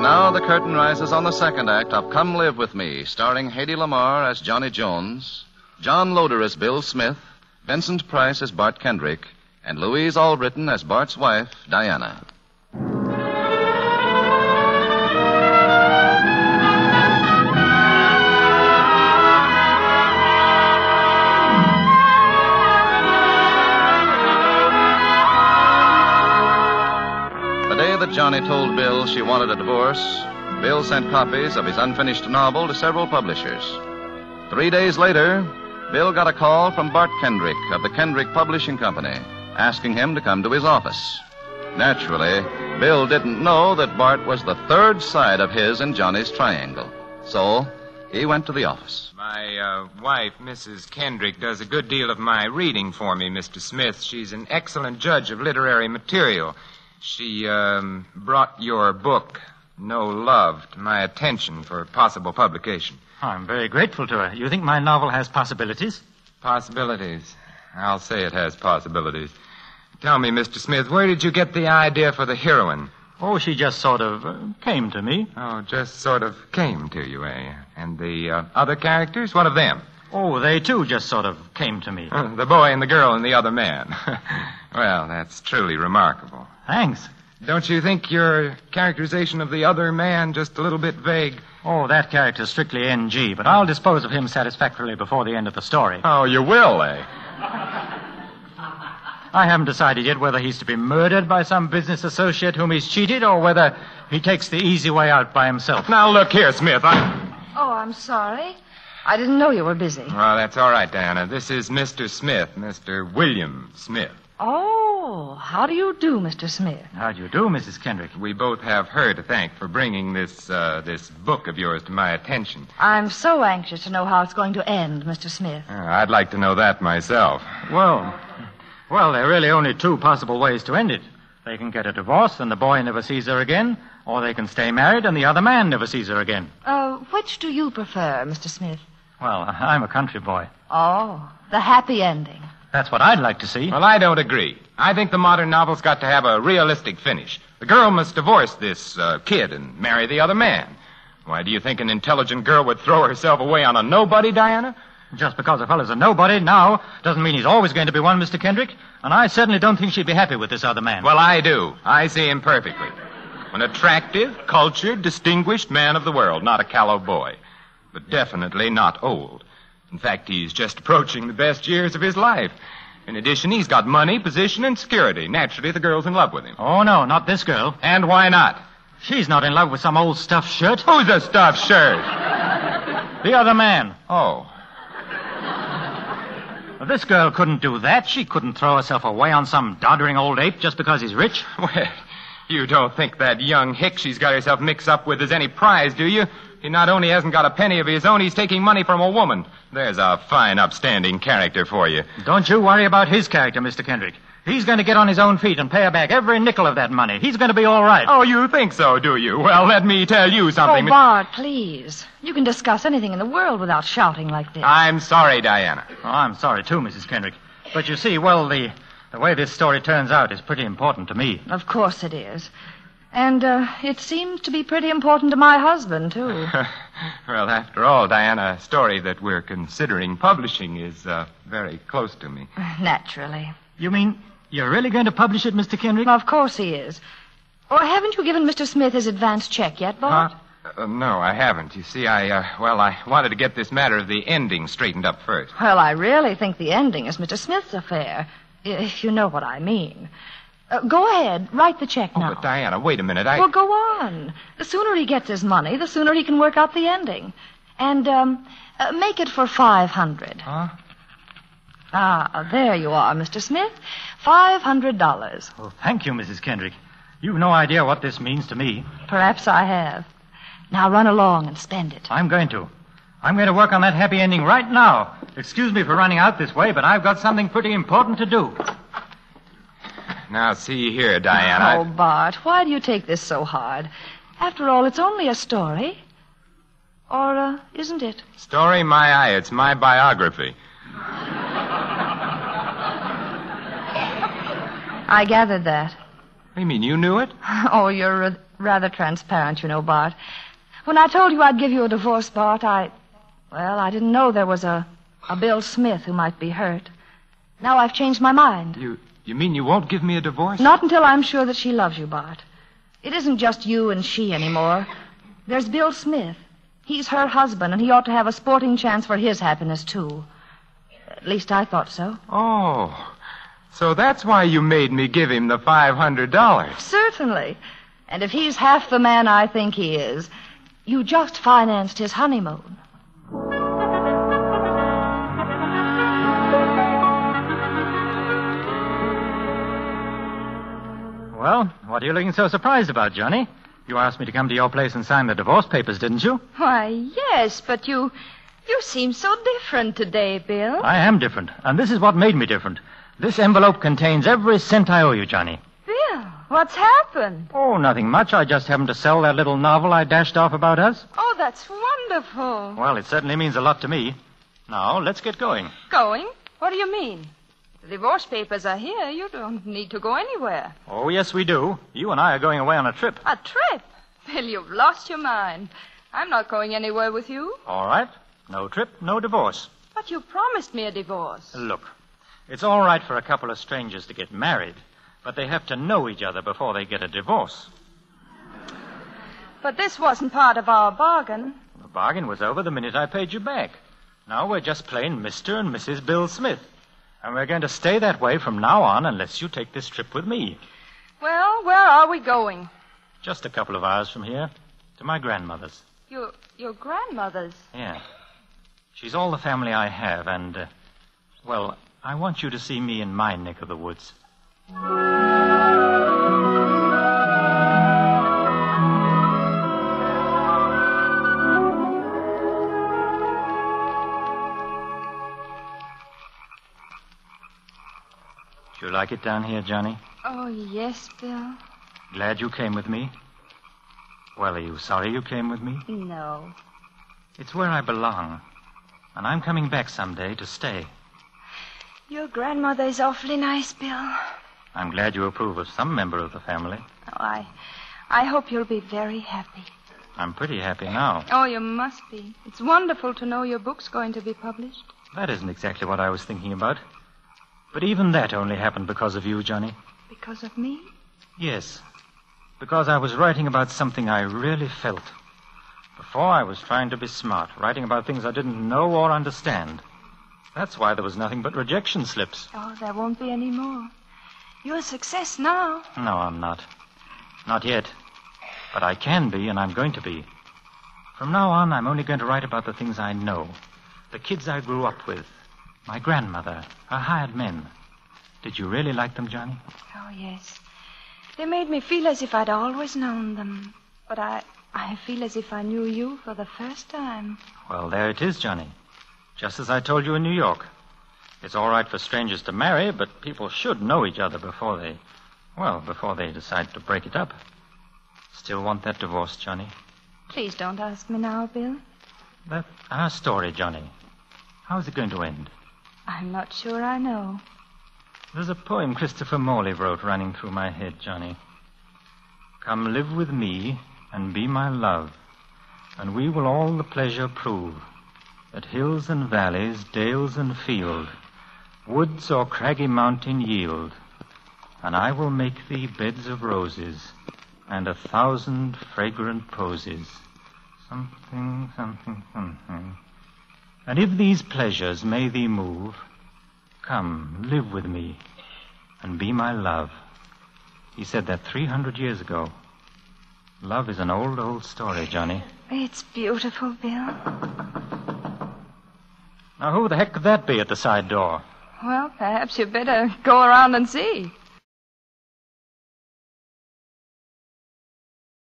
now the curtain rises on the second act of Come Live With Me, starring Hedy Lamarr as Johnny Jones, John Loder as Bill Smith, Vincent Price as Bart Kendrick, and Louise Allbritton as Bart's wife, Diana. The day that Johnny told Bill she wanted a divorce, Bill sent copies of his unfinished novel to several publishers. 3 days later, Bill got a call from Bart Kendrick of the Kendrick Publishing Company, asking him to come to his office. Naturally, Bill didn't know that Bart was the third side of his and Johnny's triangle. So, he went to the office. My wife, Mrs. Kendrick, does a good deal of my reading for me, Mr. Smith. She's an excellent judge of literary material. She brought your book, No Love, to my attention for possible publication. I'm very grateful to her. You think my novel has possibilities? Possibilities? I'll say it has possibilities. Tell me, Mr. Smith, where did you get the idea for the heroine? Oh, she just sort of came to me. Oh, just sort of came to you, eh? And the other characters, what of them? Oh, they too just sort of came to me. The boy and the girl and the other man. Well, that's truly remarkable. Thanks. Don't you think your characterization of the other man just a little bit vague? Oh, that character's strictly NG, but I'll dispose of him satisfactorily before the end of the story. Oh, you will, eh? I haven't decided yet whether he's to be murdered by some business associate whom he's cheated or whether he takes the easy way out by himself. Now, look here, Smith. Oh, I'm sorry. I didn't know you were busy. Well, that's all right, Diana. This is Mr. Smith, Mr. William Smith. Oh, how do you do, Mr. Smith? How do you do, Mrs. Kendrick? We both have her to thank for bringing this book of yours to my attention. I'm so anxious to know how it's going to end, Mr. Smith. I'd like to know that myself. Well, there are really only two possible ways to end it. They can get a divorce and the boy never sees her again, or they can stay married and the other man never sees her again. Which do you prefer, Mr. Smith? Well, I'm a country boy. Oh, the happy ending. That's what I'd like to see. Well, I don't agree. I think the modern novel's got to have a realistic finish. The girl must divorce this kid and marry the other man. Why, do you think an intelligent girl would throw herself away on a nobody, Diana? Just because a fellow's a nobody now doesn't mean he's always going to be one, Mr. Kendrick. And I certainly don't think she'd be happy with this other man. Well, I do. I see him perfectly. An attractive, cultured, distinguished man of the world, not a callow boy. But definitely not old. In fact, he's just approaching the best years of his life. In addition, he's got money, position, and security. Naturally, the girl's in love with him. Oh, no, not this girl. And why not? She's not in love with some old stuffed shirt. Who's a stuffed shirt? The other man. Oh. Well, this girl couldn't do that. She couldn't throw herself away on some doddering old ape just because he's rich. Well, you don't think that young hick she's got herself mixed up with is any prize, do you? He not only hasn't got a penny of his own, he's taking money from a woman. There's a fine, upstanding character for you. Don't you worry about his character, Mr. Kendrick. He's going to get on his own feet and pay her back every nickel of that money. He's going to be all right. Oh, you think so, do you? Well, let me tell you something. Oh, Bart, please. You can discuss anything in the world without shouting like this. I'm sorry, Diana. Oh, I'm sorry, too, Mrs. Kendrick. But you see, well, the way this story turns out is pretty important to me. Of course it is. And it seems to be pretty important to my husband, too. Well, after all, Diana, a story that we're considering publishing is very close to me. Naturally. You mean you're really going to publish it, Mr. Kendrick? Of course he is. Or haven't you given Mr. Smith his advance check yet, Bart? No, I haven't. You see, I wanted to get this matter of the ending straightened up first. Well, I really think the ending is Mr. Smith's affair, if you know what I mean. Go ahead. Write the check now. But, Diana, wait a minute. Well, go on. The sooner he gets his money, the sooner he can work out the ending. And make it for $500. Huh? Ah, there you are, Mr. Smith. $500. Oh, thank you, Mrs. Kendrick. You've no idea what this means to me. Perhaps I have. Now run along and spend it. I'm going to. I'm going to work on that happy ending right now. Excuse me for running out this way, but I've got something pretty important to do. Now, see here, Diana. Oh, Bart, why do you take this so hard? After all, it's only a story. Or, isn't it? Story, my eye. It's my biography. I gathered that. What do you mean, you knew it? Oh, you're rather transparent, you know, Bart. When I told you I'd give you a divorce, Bart, I didn't know there was a Bill Smith who might be hurt. Now I've changed my mind. You mean you won't give me a divorce? Not until I'm sure that she loves you, Bart. It isn't just you and she anymore. There's Bill Smith. He's her husband, and he ought to have a sporting chance for his happiness, too. At least I thought so. Oh, so that's why you made me give him the $500. Certainly. And if he's half the man I think he is, you just financed his honeymoon. Well, what are you looking so surprised about, Johnny? You asked me to come to your place and sign the divorce papers, didn't you? Why, yes, but you seem so different today, Bill. I am different, and this is what made me different. This envelope contains every cent I owe you, Johnny. Bill, what's happened? Oh, nothing much. I just happened to sell that little novel I dashed off about us. Oh, that's wonderful. Well, it certainly means a lot to me. Now, let's get going. Going? What do you mean? The divorce papers are here. You don't need to go anywhere. Oh, yes, we do. You and I are going away on a trip. A trip? Bill, you've lost your mind. I'm not going anywhere with you. All right. No trip, no divorce. But you promised me a divorce. Look, it's all right for a couple of strangers to get married, but they have to know each other before they get a divorce. But this wasn't part of our bargain. The bargain was over the minute I paid you back. Now we're just plain Mr. and Mrs. Bill Smith. And we're going to stay that way from now on unless you take this trip with me. Well, where are we going? Just a couple of hours from here, to my grandmother's. Your grandmother's? Yeah. She's all the family I have, and, I want you to see me in my neck of the woods. Do you like it down here, Johnny? Oh, yes, Bill. Glad you came with me? Well, are you sorry you came with me? No. It's where I belong. And I'm coming back someday to stay. Your grandmother is awfully nice, Bill. I'm glad you approve of some member of the family. Oh, I hope you'll be very happy. I'm pretty happy now. Oh, you must be. It's wonderful to know your book's going to be published. That isn't exactly what I was thinking about. But even that only happened because of you, Johnny. Because of me? Yes. Because I was writing about something I really felt. Before, I was trying to be smart, writing about things I didn't know or understand. That's why there was nothing but rejection slips. Oh, there won't be any more. You're a success now. No, I'm not. Not yet. But I can be, and I'm going to be. From now on, I'm only going to write about the things I know. The kids I grew up with. My grandmother. Her hired men. Did you really like them, Johnny? Oh, yes. They made me feel as if I'd always known them. But I feel as if I knew you for the first time. Well, there it is, Johnny. Just as I told you in New York. It's all right for strangers to marry, but people should know each other before they decide to break it up. Still want that divorce, Johnny? Please don't ask me now, Bill. That's our story, Johnny. How's it going to end? I'm not sure I know. There's a poem Christopher Morley wrote running through my head, Johnny. Come live with me and be my love, and we will all the pleasure prove, that hills and valleys, dales and field, woods or craggy mountain yield, and I will make thee beds of roses, and 1,000 fragrant posies. Something, something, something. And if these pleasures may thee move, come, live with me, and be my love. He said that 300 years ago. Love is an old, old story, Johnny. It's beautiful, Bill. Now, who the heck could that be at the side door? Well, perhaps you'd better go around and see.